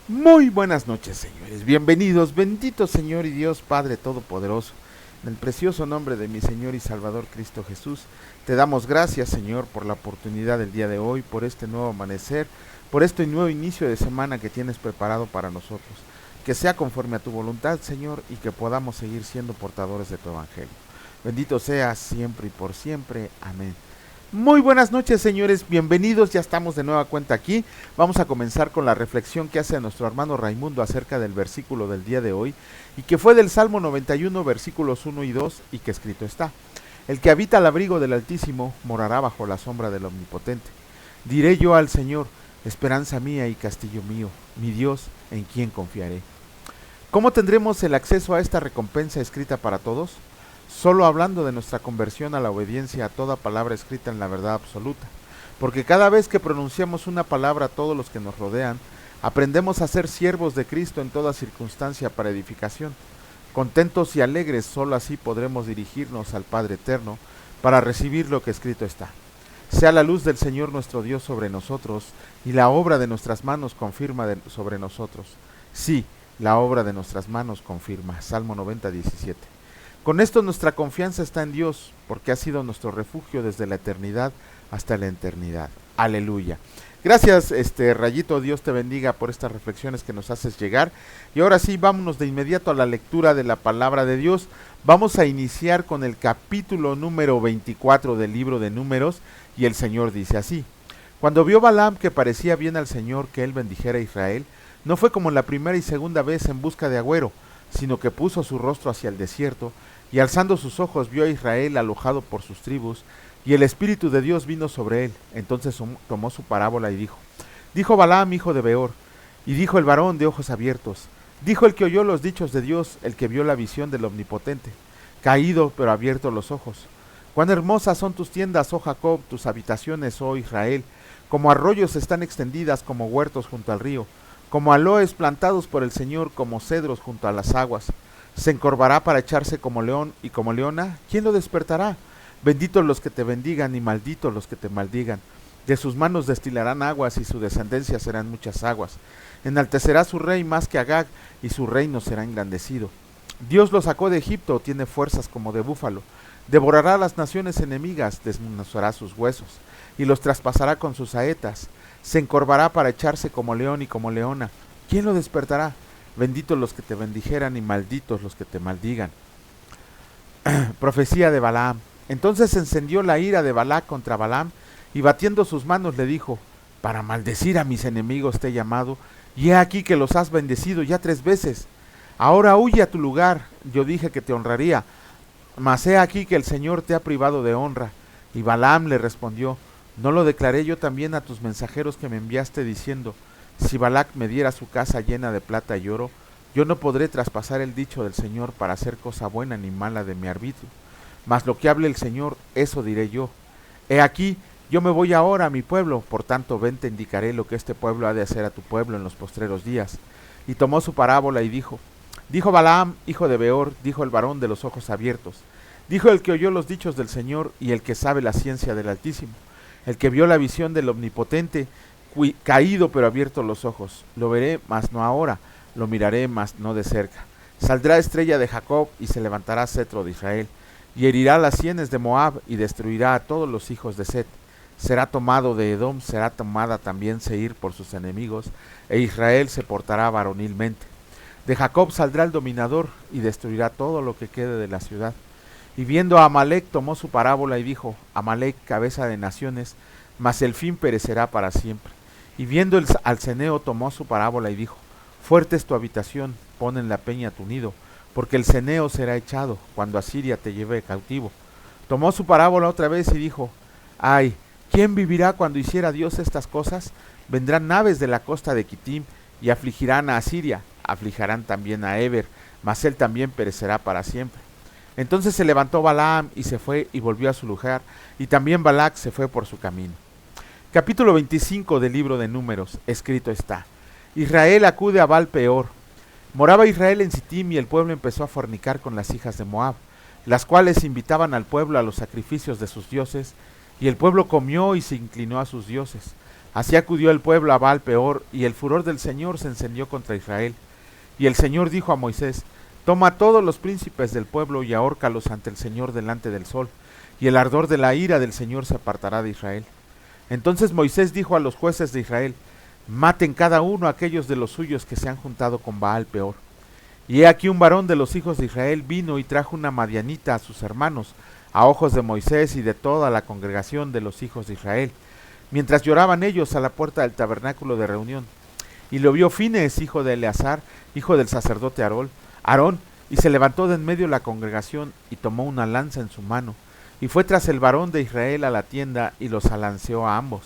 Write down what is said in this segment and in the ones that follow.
Muy buenas noches, señores. Bienvenidos, bendito Señor y Dios Padre Todopoderoso. En el precioso nombre de mi Señor y Salvador Cristo Jesús, te damos gracias, Señor, por la oportunidad del día de hoy, por este nuevo amanecer, por este nuevo inicio de semana que tienes preparado para nosotros. Que sea conforme a tu voluntad, Señor, y que podamos seguir siendo portadores de tu evangelio. Bendito seas siempre y por siempre. Amén. Muy buenas noches, señores, bienvenidos, ya estamos de nueva cuenta aquí. Vamos a comenzar con la reflexión que hace nuestro hermano Raimundo acerca del versículo del día de hoy, y que fue del Salmo 91, versículos 1 y 2, y que escrito está: El que habita al abrigo del Altísimo morará bajo la sombra del Omnipotente. Diré yo al Señor, esperanza mía y castillo mío, mi Dios, en quien confiaré. ¿Cómo tendremos el acceso a esta recompensa escrita para todos? Solo hablando de nuestra conversión a la obediencia a toda palabra escrita en la verdad absoluta, porque cada vez que pronunciamos una palabra a todos los que nos rodean, aprendemos a ser siervos de Cristo en toda circunstancia para edificación. Contentos y alegres, solo así podremos dirigirnos al Padre Eterno para recibir lo que escrito está. Sea la luz del Señor nuestro Dios sobre nosotros, y la obra de nuestras manos confirma sobre nosotros. Sí, la obra de nuestras manos confirma. Salmo 90, 17. Con esto nuestra confianza está en Dios, porque ha sido nuestro refugio desde la eternidad hasta la eternidad. Aleluya. Gracias, Rayito, Dios te bendiga por estas reflexiones que nos haces llegar. Y ahora sí, vámonos de inmediato a la lectura de la palabra de Dios. Vamos a iniciar con el capítulo número 24 del libro de Números, y el Señor dice así: Cuando vio Balaam que parecía bien al Señor que él bendijera a Israel, no fue como la primera y segunda vez en busca de agüero, sino que puso su rostro hacia el desierto, y alzando sus ojos vio a Israel alojado por sus tribus, y el Espíritu de Dios vino sobre él. Entonces tomó su parábola y dijo Balaam, hijo de Beor, y dijo el varón de ojos abiertos, dijo el que oyó los dichos de Dios, el que vio la visión del Omnipotente, caído pero abierto los ojos. Cuán hermosas son tus tiendas, oh Jacob, tus habitaciones, oh Israel, como arroyos están extendidas, como huertos junto al río, como aloes plantados por el Señor, como cedros junto a las aguas. Se encorvará para echarse como león y como leona. ¿Quién lo despertará? Benditos los que te bendigan y malditos los que te maldigan. De sus manos destilarán aguas y su descendencia serán muchas aguas. Enaltecerá su rey más que Agag y su reino será engrandecido. Dios lo sacó de Egipto, tiene fuerzas como de búfalo. Devorará a las naciones enemigas, desmenuzará sus huesos y los traspasará con sus saetas. Se encorvará para echarse como león y como leona. ¿Quién lo despertará? Benditos los que te bendijeran y malditos los que te maldigan. Profecía de Balaam. Entonces se encendió la ira de Balac contra Balaam, y batiendo sus manos le dijo: Para maldecir a mis enemigos te he llamado, y he aquí que los has bendecido ya 3 veces. Ahora huye a tu lugar, yo dije que te honraría, mas he aquí que el Señor te ha privado de honra. Y Balaam le respondió: ¿No lo declaré yo también a tus mensajeros que me enviaste diciendo: Si Balac me diera su casa llena de plata y oro, yo no podré traspasar el dicho del Señor para hacer cosa buena ni mala de mi arbitrio? Mas lo que hable el Señor, eso diré yo. He aquí, yo me voy ahora a mi pueblo, por tanto ven te indicaré lo que este pueblo ha de hacer a tu pueblo en los postreros días. Y tomó su parábola y dijo Balaam, hijo de Beor, dijo el varón de los ojos abiertos, dijo el que oyó los dichos del Señor y el que sabe la ciencia del Altísimo, el que vio la visión del Omnipotente, caído pero abierto los ojos. Lo veré, mas no ahora, lo miraré, mas no de cerca. Saldrá estrella de Jacob y se levantará cetro de Israel, y herirá las sienes de Moab y destruirá a todos los hijos de Set. Será tomado de Edom, será tomada también Seir por sus enemigos, e Israel se portará varonilmente. De Jacob saldrá el dominador y destruirá todo lo que quede de la ciudad. Y viendo a Amalec tomó su parábola y dijo: Amalec, cabeza de naciones, mas el fin perecerá para siempre. Y viendo al ceneo tomó su parábola y dijo: Fuerte es tu habitación, pon en la peña tu nido, porque el ceneo será echado cuando Asiria te lleve cautivo. Tomó su parábola otra vez y dijo: Ay, ¿quién vivirá cuando hiciera Dios estas cosas? Vendrán naves de la costa de Quitim y afligirán a Asiria, afligirán también a Eber, mas él también perecerá para siempre. Entonces se levantó Balaam y se fue y volvió a su lugar, y también Balac se fue por su camino. Capítulo 25 del libro de Números, escrito está: Israel acude a Baal Peor. Moraba Israel en Sittim y el pueblo empezó a fornicar con las hijas de Moab, las cuales invitaban al pueblo a los sacrificios de sus dioses, Y el pueblo comió y se inclinó a sus dioses. Así acudió el pueblo a Baal Peor, y el furor del Señor se encendió contra Israel. Y el Señor dijo a Moisés: Toma a todos los príncipes del pueblo y ahórcalos ante el Señor delante del sol, y el ardor de la ira del Señor se apartará de Israel. Entonces Moisés dijo a los jueces de Israel: Maten cada uno a aquellos de los suyos que se han juntado con Baal Peor. Y he aquí un varón de los hijos de Israel vino y trajo una madianita a sus hermanos, a ojos de Moisés y de toda la congregación de los hijos de Israel, mientras lloraban ellos a la puerta del tabernáculo de reunión. Y lo vio Fines, hijo de Eleazar, hijo del sacerdote Aarón, y se levantó de en medio de la congregación, y tomó una lanza en su mano, y fue tras el varón de Israel a la tienda, y los alanceó a ambos,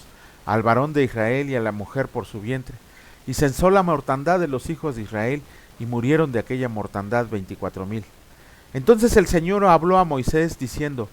al varón de Israel y a la mujer por su vientre, y censó la mortandad de los hijos de Israel, y murieron de aquella mortandad 24,000. Entonces el Señor habló a Moisés diciendo: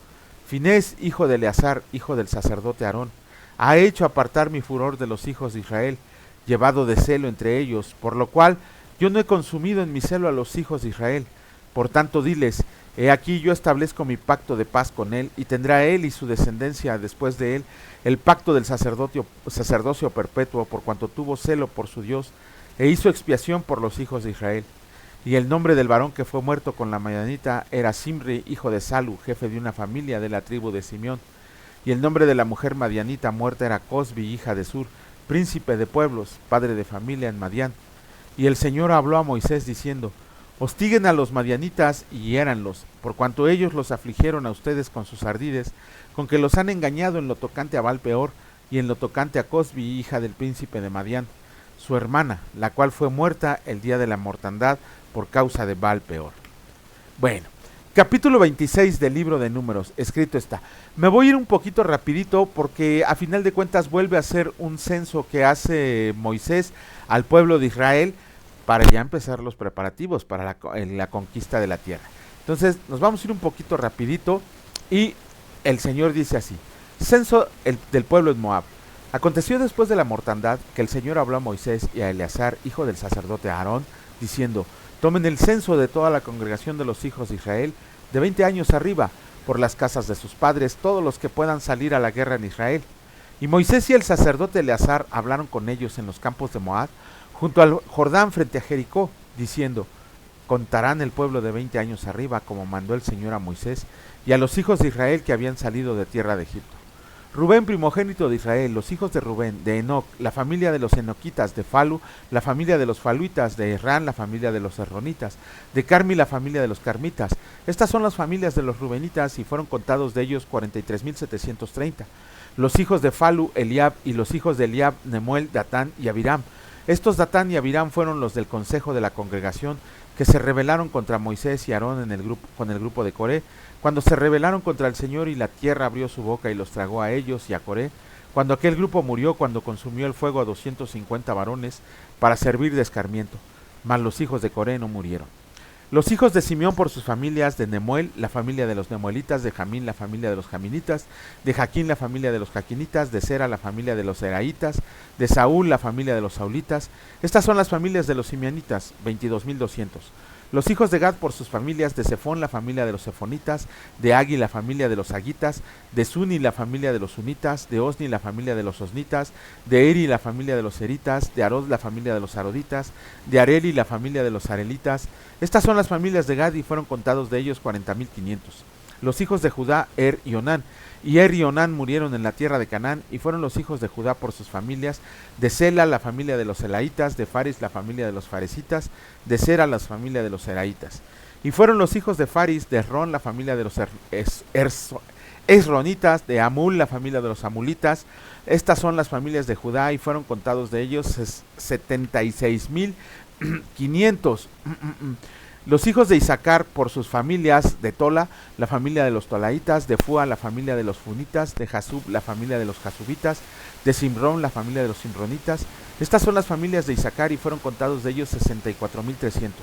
Finés, hijo de Eleazar, hijo del sacerdote Aarón, ha hecho apartar mi furor de los hijos de Israel, llevado de celo entre ellos, por lo cual yo no he consumido en mi celo a los hijos de Israel. Por tanto diles: he aquí yo establezco mi pacto de paz con él, y tendrá él y su descendencia después de él el pacto del sacerdocio perpetuo, por cuanto tuvo celo por su Dios, e hizo expiación por los hijos de Israel. Y el nombre del varón que fue muerto con la madianita era Simri, hijo de Salu, jefe de una familia de la tribu de Simeón. Y el nombre de la mujer madianita muerta era Cosbi, hija de Sur, príncipe de pueblos, padre de familia en Madián. Y el Señor habló a Moisés diciendo: Hostiguen a los madianitas y hiéranlos, por cuanto ellos los afligieron a ustedes con sus ardides, con que los han engañado en lo tocante a Baal Peor y en lo tocante a Cosbi, hija del príncipe de Madián, su hermana, la cual fue muerta el día de la mortandad por causa de Baal Peor. Bueno, capítulo 26 del libro de Números, escrito está. Me voy a ir un poquito rapidito porque a final de cuentas vuelve a ser un censo que hace Moisés al pueblo de Israel para ya empezar los preparativos para la conquista de la tierra. Entonces nos vamos a ir un poquito rapidito y el Señor dice así: censo del pueblo en Moab. Aconteció después de la mortandad que el Señor habló a Moisés y a Eleazar, hijo del sacerdote Aarón, diciendo: Tomen el censo de toda la congregación de los hijos de Israel, de 20 años arriba, por las casas de sus padres, todos los que puedan salir a la guerra en Israel. Y Moisés y el sacerdote Eleazar hablaron con ellos en los campos de Moab, junto al Jordán frente a Jericó, diciendo: Contarán el pueblo de 20 años arriba, como mandó el Señor a Moisés, y a los hijos de Israel que habían salido de tierra de Egipto. Rubén, primogénito de Israel, los hijos de Rubén, de Enoc, la familia de los enoquitas, de Falu, la familia de los faluitas, de Herrán, la familia de los herronitas, de Carmi, la familia de los carmitas. Estas son las familias de los rubenitas, y fueron contados de ellos 43,730. Los hijos de Falu, Eliab, y los hijos de Eliab, Nemuel, Datán y Abiram. Estos Datán y Abiram fueron los del consejo de la congregación, que se rebelaron contra Moisés y Aarón con el grupo de Coré, cuando se rebelaron contra el Señor, y la tierra abrió su boca y los tragó a ellos y a Coré, cuando aquel grupo murió, cuando consumió el fuego a 250 varones para servir de escarmiento, mas los hijos de Coré no murieron. Los hijos de Simeón por sus familias: de Nemuel, la familia de los nemuelitas, de Jamín, la familia de los jaminitas, de Jaquín, la familia de los jaquinitas, de Sera, la familia de los seraitas, de Saúl, la familia de los saulitas. Estas son las familias de los simeonitas, 22,200. Los hijos de Gad por sus familias: de Sefón, la familia de los sefonitas, de Agui, la familia de los agitas, de Suni, la familia de los sunitas, de Osni, la familia de los osnitas, de Eri, la familia de los eritas, de Arod, la familia de los aroditas, de Areli, la familia de los arelitas. Estas son las familias de Gad, y fueron contados de ellos 40,500. Los hijos de Judá: Er y Onán. Y Er y Onán murieron en la tierra de Canaán, y fueron los hijos de Judá por sus familias: de Sela, la familia de los selaitas, de Faris, la familia de los faresitas, de Sera, la familia de los seraitas. Y fueron los hijos de Faris: de Esrón, la familia de los esronitas, de Amul, la familia de los amulitas. Estas son las familias de Judá, y fueron contados de ellos 76,500. Los hijos de Isaacar por sus familias: de Tola, la familia de los tolaitas, de Fua, la familia de los funitas, de Jasub, la familia de los jasubitas, de Simrón, la familia de los simronitas. Estas son las familias de Isaacar, y fueron contados de ellos 64,300.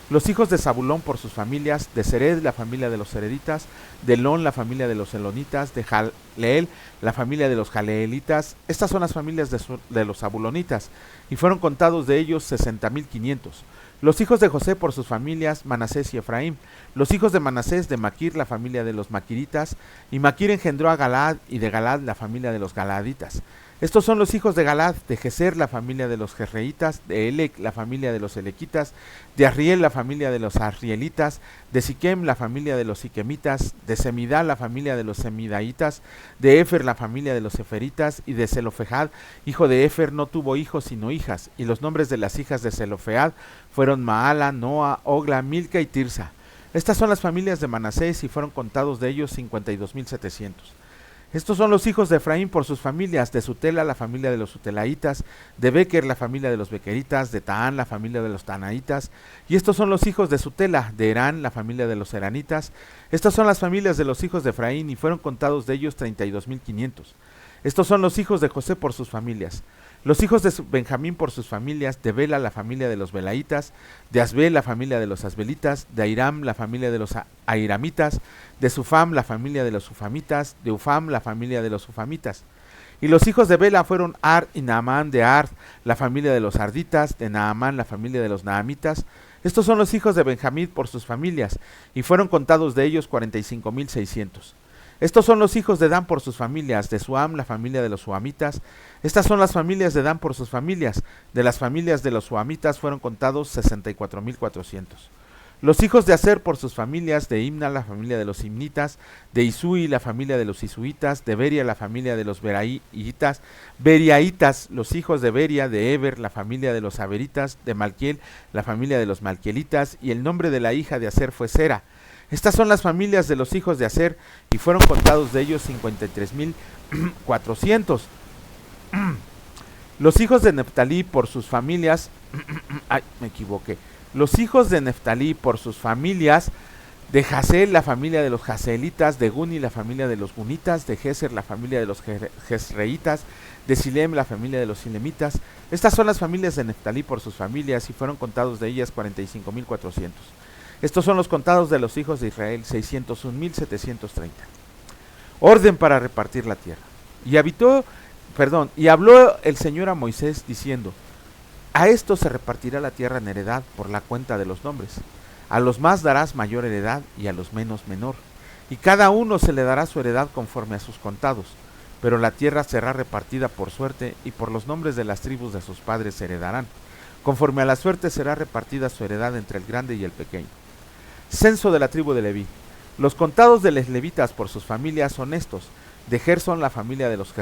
Los hijos de Zabulón por sus familias: de Sered, la familia de los sereditas, de Elón, la familia de los elonitas, de Jaleel, la familia de los jaleelitas. Estas son las familias de los zabulonitas, y fueron contados de ellos 60,500. Los hijos de José por sus familias, Manasés y Efraín. Los hijos de Manasés, de Maquir, la familia de los maquiritas, y Maquir engendró a Galaad, y de Galaad la familia de los galaaditas. Estos son los hijos de Galaad, de Geser, la familia de los Gesreitas, de Elec, la familia de los Elequitas, de Arriel, la familia de los Arrielitas, de Siquem, la familia de los Siquemitas, de Semidá, la familia de los Semidaitas, de Efer, la familia de los Eferitas, y de Zelofehad, hijo de Efer, no tuvo hijos sino hijas, y los nombres de las hijas de Zelofehad fueron Maala, Noa, Ogla, Milca y Tirsa. Estas son las familias de Manasés, y fueron contados de ellos 52,700. Estos son los hijos de Efraín por sus familias, de Sutela, la familia de los Sutelaitas, de Bequer, la familia de los Bequeritas, de Taán, la familia de los Tanaitas, y estos son los hijos de Sutela, de Herán, la familia de los Heranitas. Estas son las familias de los hijos de Efraín, y fueron contados de ellos 32,500. Estos son los hijos de José por sus familias. Los hijos de Benjamín por sus familias, de Bela, la familia de los Belaitas, de Asbel, la familia de los Asbelitas, de Airam, la familia de los Airamitas, de Sufam, la familia de los Sufamitas, de Ufam, la familia de los Ufamitas. Y los hijos de Bela fueron Ar y Naamán, de Ard, la familia de los Arditas, de Naamán, la familia de los Naamitas. Estos son los hijos de Benjamín por sus familias, y fueron contados de ellos 45,600. Estos son los hijos de Dan por sus familias, de Suam, la familia de los Suamitas. Estas son las familias de Dan por sus familias. De las familias de los Suamitas fueron contados 64,400. Los hijos de Aser por sus familias, de Imna, la familia de los Imnitas, de Isui, la familia de los Isuitas, de Beria, la familia de los Beriaitas, los hijos de Beria, de Eber, la familia de los Aberitas, de Malquiel, la familia de los Malquielitas, y el nombre de la hija de Aser fue Sera. Estas son las familias de los hijos de Aser, y fueron contados de ellos 53,400. Los hijos de Neftalí por sus familias, Los hijos de Neftalí por sus familias, de Jaseel, la familia de los Jaseelitas, de Guni, la familia de los Gunitas, de Geser, la familia de los Gesreitas, de Silem, la familia de los Silemitas. Estas son las familias de Neftalí por sus familias, y fueron contados de ellas 45,400. Estos son los contados de los hijos de Israel, 601,730. Orden para repartir la tierra. Y habló el Señor a Moisés diciendo: a estos se repartirá la tierra en heredad por la cuenta de los nombres. A los más darás mayor heredad, y a los menos menor. Y cada uno se le dará su heredad conforme a sus contados. Pero la tierra será repartida por suerte, y por los nombres de las tribus de sus padres se heredarán. Conforme a la suerte será repartida su heredad entre el grande y el pequeño. Censo de la tribu de Leví. Los contados de los levitas por sus familias son estos: de Gersón, la familia de los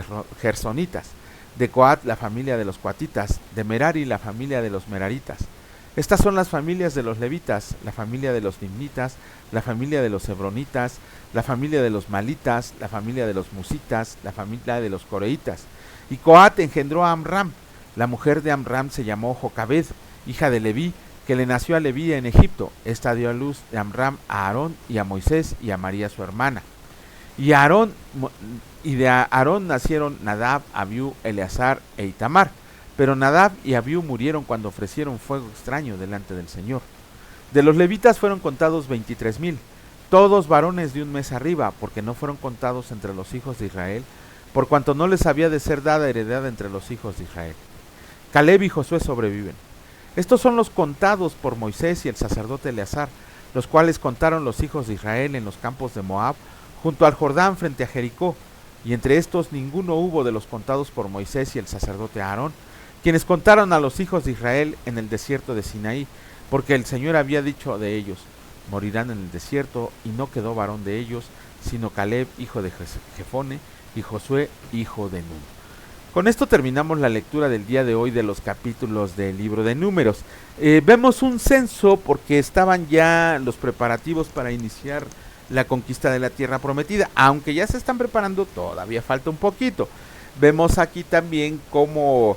gersonitas; de Coat, la familia de los coatitas; de Merari, la familia de los meraritas. Estas son las familias de los levitas: la familia de los nimnitas, la familia de los hebronitas, la familia de los malitas, la familia de los musitas, la familia de los coreitas. Y Coat engendró a Amram. La mujer de Amram se llamó Jocabed, hija de Leví, que le nació a Leví en Egipto. Esta dio a luz de Amram a Aarón y a Moisés y a María su hermana. Y de Aarón nacieron Nadab, Abiú, Eleazar e Itamar. Pero Nadab y Abiú murieron cuando ofrecieron fuego extraño delante del Señor. De los levitas fueron contados 23,000, todos varones de un mes arriba, porque no fueron contados entre los hijos de Israel, por cuanto no les había de ser dada heredad entre los hijos de Israel. Caleb y Josué sobreviven. Estos son los contados por Moisés y el sacerdote Eleazar, los cuales contaron los hijos de Israel en los campos de Moab, junto al Jordán frente a Jericó, y entre estos ninguno hubo de los contados por Moisés y el sacerdote Aarón, quienes contaron a los hijos de Israel en el desierto de Sinaí, porque el Señor había dicho de ellos: morirán en el desierto, y no quedó varón de ellos, sino Caleb, hijo de Jefone, y Josué, hijo de Nun. Con esto terminamos la lectura del día de hoy de los capítulos del libro de Números. Vemos un censo porque estaban ya los preparativos para iniciar la conquista de la tierra prometida, aunque ya se están preparando, todavía falta un poquito. Vemos aquí también cómo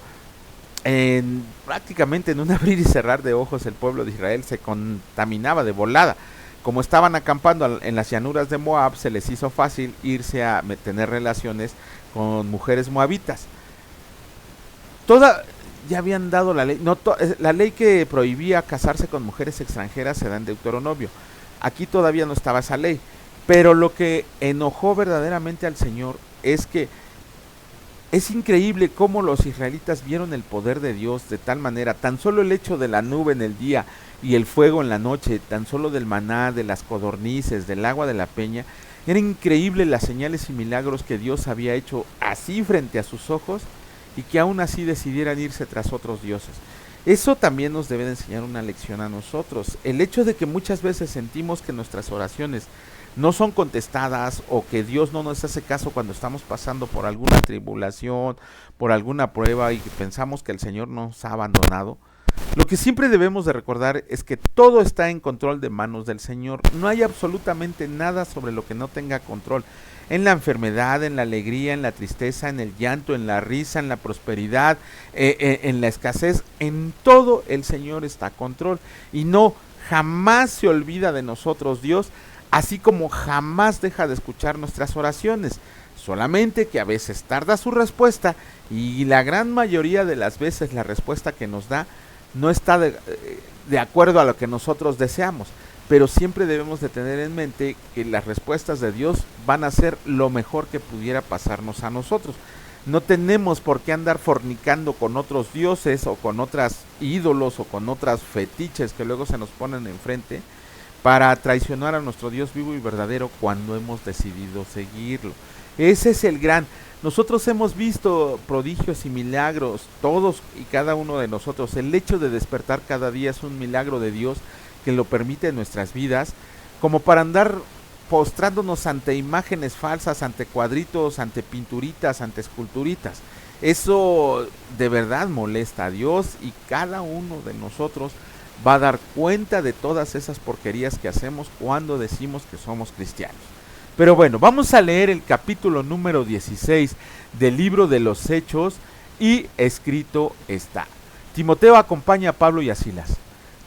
prácticamente en un abrir y cerrar de ojos el pueblo de Israel se contaminaba de volada. Como estaban acampando en las llanuras de Moab, se les hizo fácil irse a tener relaciones con mujeres moabitas. Ya habían dado la ley, la ley que prohibía casarse con mujeres extranjeras se da en Deuteronomio. Aquí todavía no estaba esa ley, pero lo que enojó verdaderamente al Señor es que Es increíble cómo los israelitas vieron el poder de Dios de tal manera, tan solo el hecho de la nube en el día y el fuego en la noche, tan solo del maná, de las codornices, del agua de la peña, era increíble las señales y milagros que Dios había hecho así frente a sus ojos y que aún así decidieran irse tras otros dioses. Eso también nos debe de enseñar una lección a nosotros. El hecho de que muchas veces sentimos que nuestras oraciones no son contestadas o que Dios no nos hace caso cuando estamos pasando por alguna tribulación, por alguna prueba y pensamos que el Señor nos ha abandonado. Lo que siempre debemos de recordar es que todo está en control de manos del Señor. No hay absolutamente nada sobre lo que no tenga control. En la enfermedad, en la alegría, en la tristeza, en el llanto, en la risa, en la prosperidad, en la escasez, en todo el Señor está a control. Y no, jamás se olvida de nosotros Dios, así como jamás deja de escuchar nuestras oraciones. Solamente que a veces tarda su respuesta y la gran mayoría de las veces la respuesta que nos da no está de acuerdo a lo que nosotros deseamos, pero siempre debemos de tener en mente que las respuestas de Dios van a ser lo mejor que pudiera pasarnos a nosotros. No tenemos por qué andar fornicando con otros dioses o con otros ídolos o con otras fetiches que luego se nos ponen enfrente para traicionar a nuestro Dios vivo y verdadero cuando hemos decidido seguirlo. Ese es el gran... Nosotros hemos visto prodigios y milagros, todos y cada uno de nosotros. El hecho de despertar cada día es un milagro de Dios que lo permite en nuestras vidas, como para andar postrándonos ante imágenes falsas, ante cuadritos, ante pinturitas, ante esculturitas. Eso de verdad molesta a Dios y cada uno de nosotros va a dar cuenta de todas esas porquerías que hacemos cuando decimos que somos cristianos. Pero bueno, vamos a leer el capítulo número 16 del libro de los Hechos y escrito está. Timoteo acompaña a Pablo y a Silas.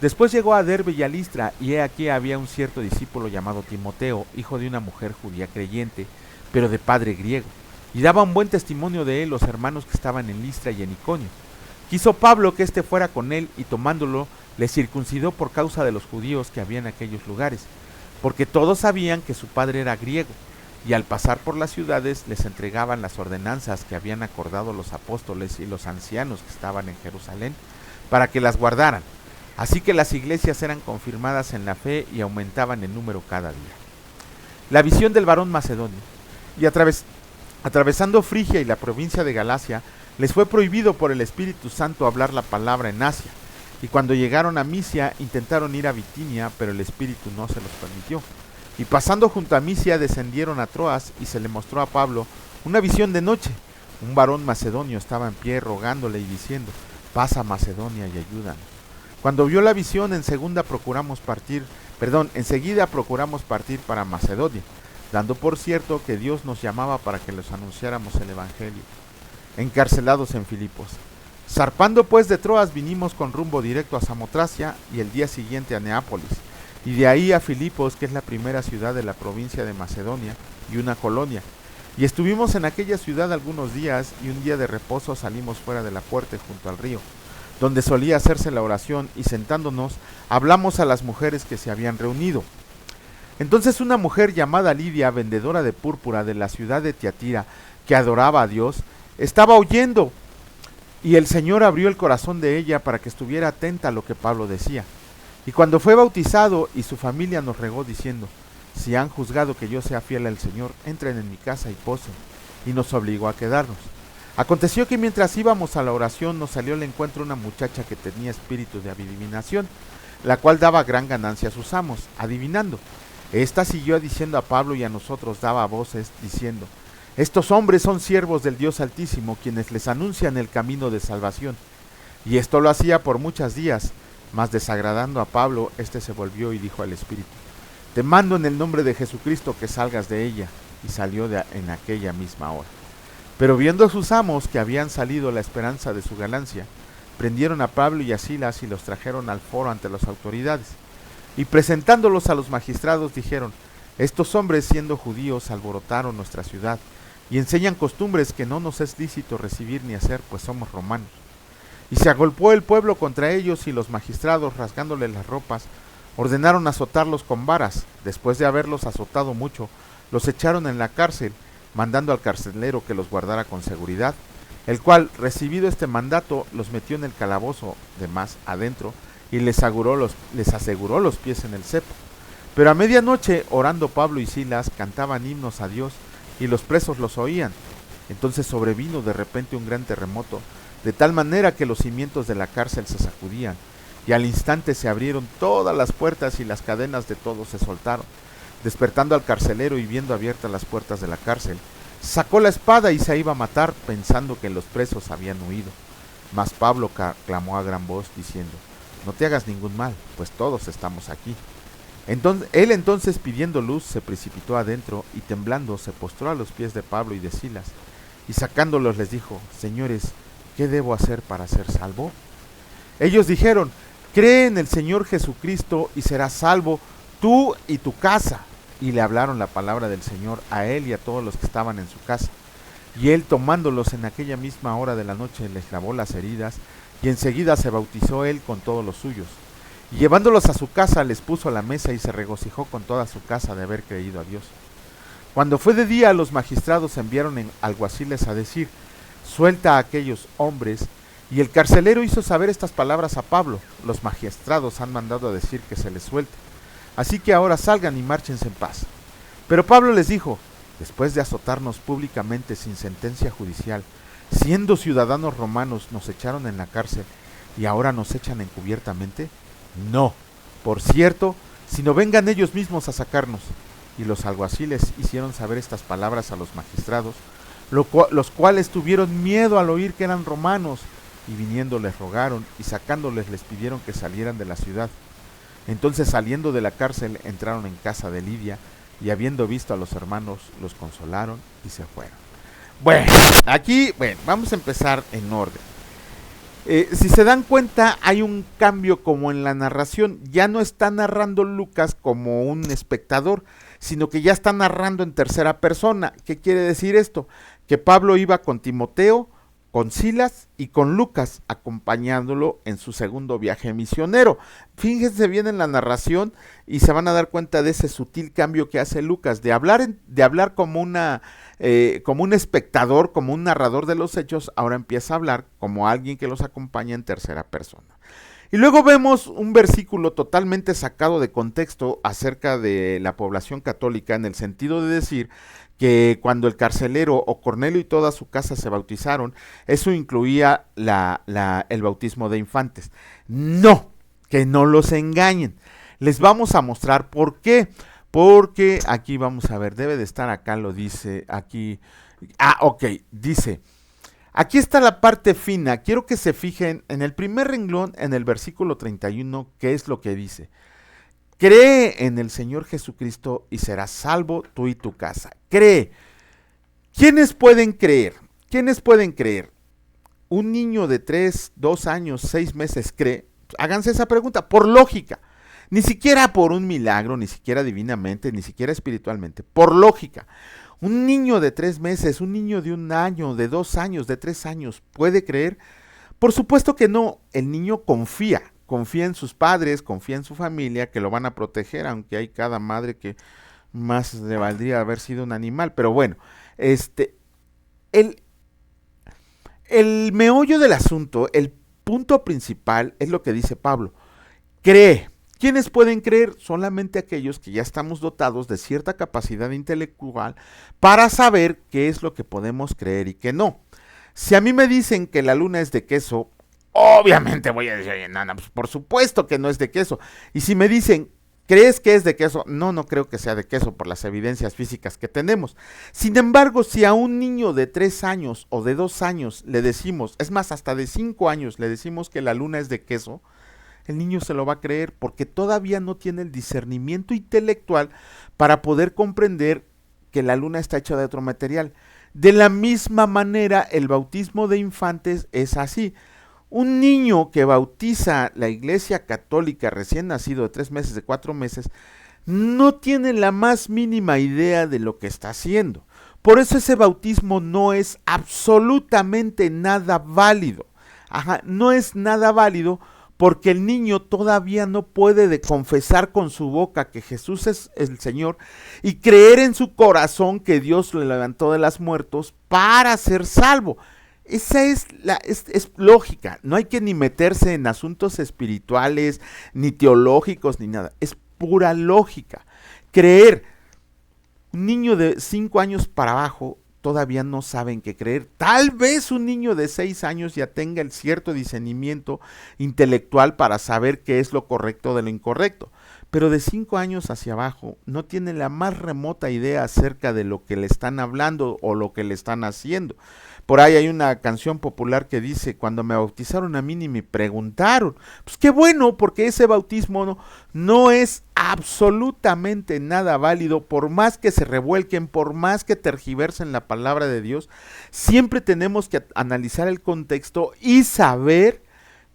Después llegó a Derbe y a Listra, y he aquí había un cierto discípulo llamado Timoteo, hijo de una mujer judía creyente, pero de padre griego, y daba un buen testimonio de él los hermanos que estaban en Listra y en Iconio. Quiso Pablo que éste fuera con él, y tomándolo, le circuncidó por causa de los judíos que había en aquellos lugares, porque todos sabían que su padre era griego, y al pasar por las ciudades les entregaban las ordenanzas que habían acordado los apóstoles y los ancianos que estaban en Jerusalén, para que las guardaran. Así que las iglesias eran confirmadas en la fe y aumentaban en número cada día. La visión del varón macedonio. Y atravesando Frigia y la provincia de Galacia, les fue prohibido por el Espíritu Santo hablar la palabra en Asia. Y cuando llegaron a Misia, intentaron ir a Bitinia, pero el Espíritu no se los permitió. Y pasando junto a Misia, descendieron a Troas, y se le mostró a Pablo una visión de noche. Un varón macedonio estaba en pie rogándole y diciendo: pasa a Macedonia y ayúdanos. Cuando vio la visión, enseguida procuramos partir para Macedonia, dando por cierto que Dios nos llamaba para que les anunciáramos el Evangelio, encarcelados en Filipos. Zarpando pues de Troas, vinimos con rumbo directo a Samotracia y el día siguiente a Neápolis, y de ahí a Filipos, que es la primera ciudad de la provincia de Macedonia y una colonia. Y estuvimos en aquella ciudad algunos días, y un día de reposo salimos fuera de la puerta junto al río, donde solía hacerse la oración, y sentándonos hablamos a las mujeres que se habían reunido. Entonces una mujer llamada Lidia, vendedora de púrpura de la ciudad de Tiatira, que adoraba a Dios, estaba oyendo, y el Señor abrió el corazón de ella para que estuviera atenta a lo que Pablo decía. Y cuando fue bautizado y su familia nos regó diciendo: si han juzgado que yo sea fiel al Señor, entren en mi casa y posen, y nos obligó a quedarnos. Aconteció que mientras íbamos a la oración nos salió al encuentro una muchacha que tenía espíritu de adivinación, la cual daba gran ganancia a sus amos, adivinando. Esta siguió diciendo a Pablo y a nosotros daba voces diciendo: estos hombres son siervos del Dios Altísimo, quienes les anuncian el camino de salvación. Y esto lo hacía por muchos días, mas desagradando a Pablo, éste se volvió y dijo al espíritu: te mando en el nombre de Jesucristo que salgas de ella, y salió en aquella misma hora. Pero viendo sus amos que habían salido la esperanza de su ganancia, prendieron a Pablo y a Silas y los trajeron al foro ante las autoridades. Y presentándolos a los magistrados dijeron: estos hombres, siendo judíos, alborotaron nuestra ciudad y enseñan costumbres que no nos es lícito recibir ni hacer, pues somos romanos. Y se agolpó el pueblo contra ellos, y los magistrados, rasgándoles las ropas, ordenaron azotarlos con varas. Después de haberlos azotado mucho, los echaron en la cárcel, mandando al carcelero que los guardara con seguridad, el cual, recibido este mandato, los metió en el calabozo de más adentro y les aseguró los pies en el cepo. Pero a medianoche, orando Pablo y Silas, cantaban himnos a Dios y los presos los oían. Entonces sobrevino de repente un gran terremoto, de tal manera que los cimientos de la cárcel se sacudían, y al instante se abrieron todas las puertas y las cadenas de todos se soltaron. Despertando al carcelero y viendo abiertas las puertas de la cárcel, sacó la espada y se iba a matar, pensando que los presos habían huido. Mas Pablo clamó a gran voz, diciendo: no te hagas ningún mal, pues todos estamos aquí. Entonces pidiendo luz se precipitó adentro y temblando se postró a los pies de Pablo y de Silas, y sacándolos les dijo: señores, ¿qué debo hacer para ser salvo? Ellos dijeron: cree en el Señor Jesucristo y serás salvo tú y tu casa. Y le hablaron la palabra del Señor a él y a todos los que estaban en su casa. Y él, tomándolos en aquella misma hora de la noche, les lavó las heridas, y enseguida se bautizó él con todos los suyos. Y llevándolos a su casa les puso a la mesa y se regocijó con toda su casa de haber creído a Dios. Cuando fue de día, los magistrados enviaron alguaciles a decir: suelta a aquellos hombres. Y el carcelero hizo saber estas palabras a Pablo: los magistrados han mandado a decir que se les suelte, así que ahora salgan y márchense en paz. Pero Pablo les dijo: después de azotarnos públicamente sin sentencia judicial, siendo ciudadanos romanos, nos echaron en la cárcel y ahora nos echan encubiertamente. No, por cierto, sino vengan ellos mismos a sacarnos. Y los alguaciles hicieron saber estas palabras a los magistrados, los cuales tuvieron miedo al oír que eran romanos, y viniendo les rogaron, y sacándoles les pidieron que salieran de la ciudad. Entonces, saliendo de la cárcel, entraron en casa de Lidia, y habiendo visto a los hermanos, los consolaron y se fueron. Bueno, aquí, vamos a empezar en orden. Si se dan cuenta, hay un cambio como en la narración. Ya no está narrando Lucas como un espectador, sino que ya está narrando en tercera persona. ¿Qué quiere decir esto? Que Pablo iba con Timoteo, con Silas y con Lucas, acompañándolo en su segundo viaje misionero. Fíjense bien en la narración y se van a dar cuenta de ese sutil cambio que hace Lucas, de hablar como un espectador, como un narrador de los hechos. Ahora empieza a hablar como alguien que los acompaña en tercera persona. Y luego vemos un versículo totalmente sacado de contexto acerca de la población católica, en el sentido de decir que cuando el carcelero o Cornelio y toda su casa se bautizaron, eso incluía el bautismo de infantes. No, que no los engañen. Les vamos a mostrar por qué. Porque aquí vamos a ver, debe de estar acá, lo dice aquí. Ok, dice: aquí está la parte fina. Quiero que se fijen en el primer renglón, en el versículo 31, ¿qué es lo que dice? Cree en el Señor Jesucristo y serás salvo tú y tu casa. Cree. ¿Quiénes pueden creer? ¿Quiénes pueden creer? ¿Un niño de 3, 2 años, 6 meses cree? Háganse esa pregunta, por lógica. Ni siquiera por un milagro, ni siquiera divinamente, ni siquiera espiritualmente. Por lógica. Un niño de 3 meses, un niño de 1 año, de 2 años, de 3 años, ¿puede creer? Por supuesto que no. El niño confía en sus padres, confía en su familia, que lo van a proteger, aunque hay cada madre que más le valdría haber sido un animal. Pero bueno, el meollo del asunto, el punto principal es lo que dice Pablo: cree. ¿Quiénes pueden creer? Solamente aquellos que ya estamos dotados de cierta capacidad intelectual para saber qué es lo que podemos creer y qué no. Si a mí me dicen que la luna es de queso, obviamente voy a decir: oye, no, pues por supuesto que no es de queso. Y si me dicen: ¿crees que es de queso? No creo que sea de queso por las evidencias físicas que tenemos. Sin embargo, si a un niño de 3 años o de 2 años le decimos, es más, hasta de 5 años le decimos que la luna es de queso, el niño se lo va a creer, porque todavía no tiene el discernimiento intelectual para poder comprender que la luna está hecha de otro material. De la misma manera, el bautismo de infantes es así. Un niño que bautiza la Iglesia Católica recién nacido de 3 meses, de 4 meses, no tiene la más mínima idea de lo que está haciendo. Por eso ese bautismo no es absolutamente nada válido. No es nada válido, porque el niño todavía no puede confesar con su boca que Jesús es el Señor y creer en su corazón que Dios lo levantó de los muertos para ser salvo. Esa es lógica, no hay que ni meterse en asuntos espirituales, ni teológicos, ni nada, es pura lógica. Creer, un niño de 5 años para abajo todavía no saben qué creer. Tal vez un niño de 6 años ya tenga el cierto discernimiento intelectual para saber qué es lo correcto de lo incorrecto. Pero de 5 años hacia abajo no tiene la más remota idea acerca de lo que le están hablando o lo que le están haciendo. Por ahí hay una canción popular que dice, cuando me bautizaron a mí ni me preguntaron. Pues qué bueno, porque ese bautismo no es absolutamente nada válido, por más que se revuelquen, por más que tergiversen la palabra de Dios, siempre tenemos que analizar el contexto y saber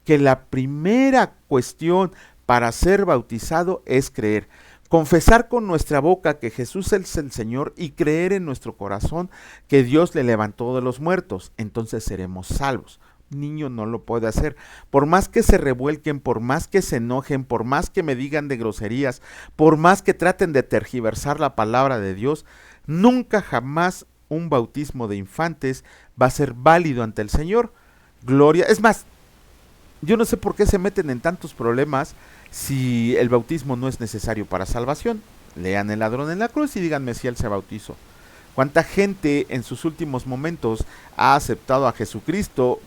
que la primera cuestión para ser bautizado es creer. Confesar con nuestra boca que Jesús es el Señor y creer en nuestro corazón que Dios le levantó de los muertos, entonces seremos salvos. Un niño no lo puede hacer. Por más que se revuelquen, por más que se enojen, por más que me digan de groserías, por más que traten de tergiversar la palabra de Dios, nunca jamás un bautismo de infantes va a ser válido ante el Señor. Gloria. Es más, yo no sé por qué se meten en tantos problemas si el bautismo no es necesario para salvación. Lean El ladrón en la cruz y díganme si él se bautizó. ¿Cuánta gente en sus últimos momentos ha aceptado a Jesucristo?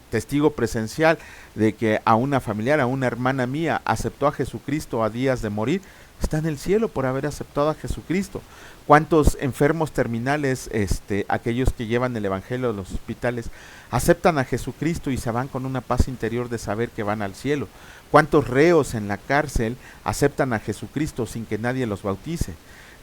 Testigo presencial de que a una familiar, a una hermana mía, aceptó a Jesucristo a días de morir, está en el cielo por haber aceptado a Jesucristo. ¿Cuántos enfermos terminales, aquellos que llevan el evangelio a los hospitales, aceptan a Jesucristo y se van con una paz interior de saber que van al cielo? ¿Cuántos reos en la cárcel aceptan a Jesucristo sin que nadie los bautice?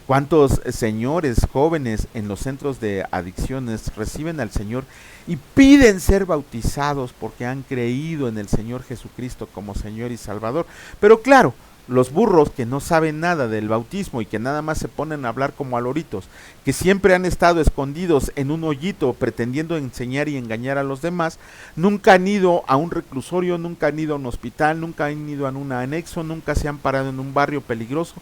¿Cuántos señores jóvenes en los centros de adicciones reciben al Señor y piden ser bautizados porque han creído en el Señor Jesucristo como Señor y Salvador? Pero claro, los burros que no saben nada del bautismo y que nada más se ponen a hablar como aloritos, que siempre han estado escondidos en un hoyito pretendiendo enseñar y engañar a los demás, nunca han ido a un reclusorio, nunca han ido a un hospital, nunca han ido a un anexo, nunca se han parado en un barrio peligroso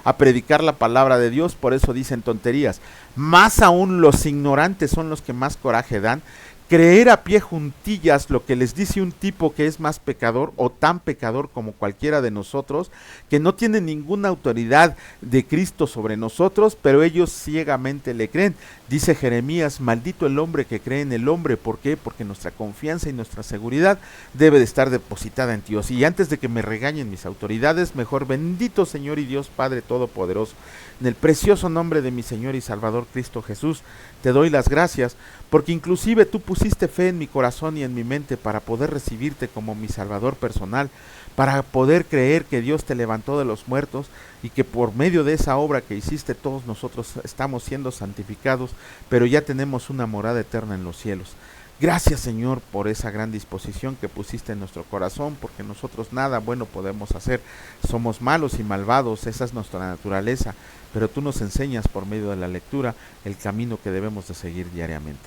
a predicar la palabra de Dios, por eso dicen tonterías. Más aún los ignorantes son los que más coraje dan. Creer a pie juntillas lo que les dice un tipo que es más pecador o tan pecador como cualquiera de nosotros, que no tiene ninguna autoridad de Cristo sobre nosotros, pero ellos ciegamente le creen. Dice Jeremías, maldito el hombre que cree en el hombre. ¿Por qué? Porque nuestra confianza y nuestra seguridad debe de estar depositada en Dios. Y antes de que me regañen mis autoridades, mejor bendito Señor y Dios Padre Todopoderoso, en el precioso nombre de mi Señor y Salvador Cristo Jesús, te doy las gracias, porque inclusive tú pusiste fe en mi corazón y en mi mente para poder recibirte como mi Salvador personal, para poder creer que Dios te levantó de los muertos y que por medio de esa obra que hiciste todos nosotros estamos siendo santificados, pero ya tenemos una morada eterna en los cielos. Gracias, Señor, por esa gran disposición que pusiste en nuestro corazón, porque nosotros nada bueno podemos hacer, somos malos y malvados, esa es nuestra naturaleza, pero tú nos enseñas por medio de la lectura el camino que debemos de seguir diariamente.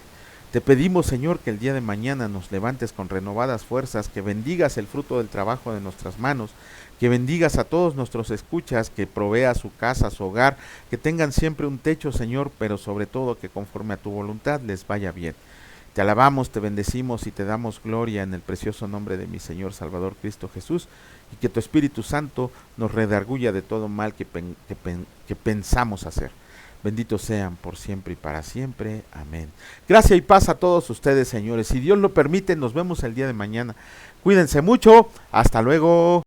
Te pedimos, Señor, que el día de mañana nos levantes con renovadas fuerzas, que bendigas el fruto del trabajo de nuestras manos, que bendigas a todos nuestros escuchas, que provea su casa, su hogar, que tengan siempre un techo, Señor, pero sobre todo que conforme a tu voluntad les vaya bien. Te alabamos, te bendecimos y te damos gloria en el precioso nombre de mi Señor Salvador Cristo Jesús, y que tu Espíritu Santo nos redarguya de todo mal que pensamos hacer. Benditos sean por siempre y para siempre. Amén. Gracia y paz a todos ustedes, señores. Si Dios lo permite, nos vemos el día de mañana. Cuídense mucho. Hasta luego.